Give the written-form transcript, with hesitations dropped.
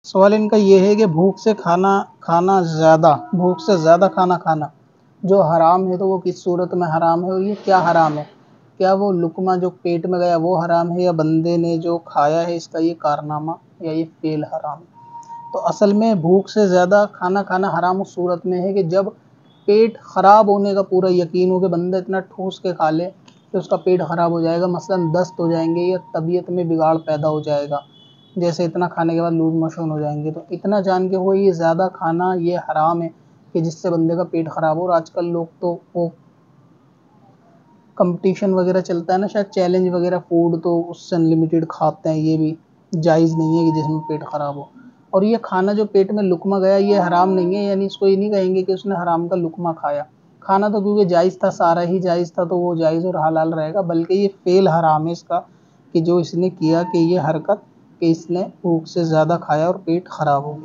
सवाल इनका ये है कि भूख से ज़्यादा खाना खाना जो हराम है, तो वो किस सूरत में हराम है और ये क्या हराम है? क्या वो लुक़्मा जो पेट में गया वो हराम है, या बंदे ने जो खाया है इसका ये कारनामा या ये फ़ेल हराम है? तो असल में भूख से ज़्यादा खाना खाना हराम उस सूरत में है कि जब पेट ख़राब होने का पूरा यकीन हो कि बंदा इतना ठूस के खा ले कि उसका पेट ख़राब हो जाएगा, मसलन दस्त हो जाएंगे या तबीयत में बिगाड़ पैदा हो जाएगा, जैसे इतना खाने के बाद लूज़ मोशन हो जाएंगे। तो इतना जान के हो ये ज़्यादा खाना ये हराम है कि जिससे बंदे का पेट ख़राब हो। और आजकल लोग तो वो कंपटीशन वगैरह चलता है ना, शायद चैलेंज वगैरह फूड, तो उससे अनलिमिटेड खाते हैं। ये भी जायज़ नहीं है कि जिसमें पेट ख़राब हो। और ये खाना जो पेट में लुक़मा गया ये हराम नहीं है, यानी इसको ये नहीं कहेंगे कि उसने हराम का लुक़मा खाया। खाना तो क्योंकि जायज़ था, सारा ही जायज़ था, तो वो जायज़ और हलाल रहेगा। बल्कि ये फ़ेल हराम है इसका, कि जो इसने किया कि ये हरकत कि इसने भूख से ज़्यादा खाया और पेट ख़राब हो गया।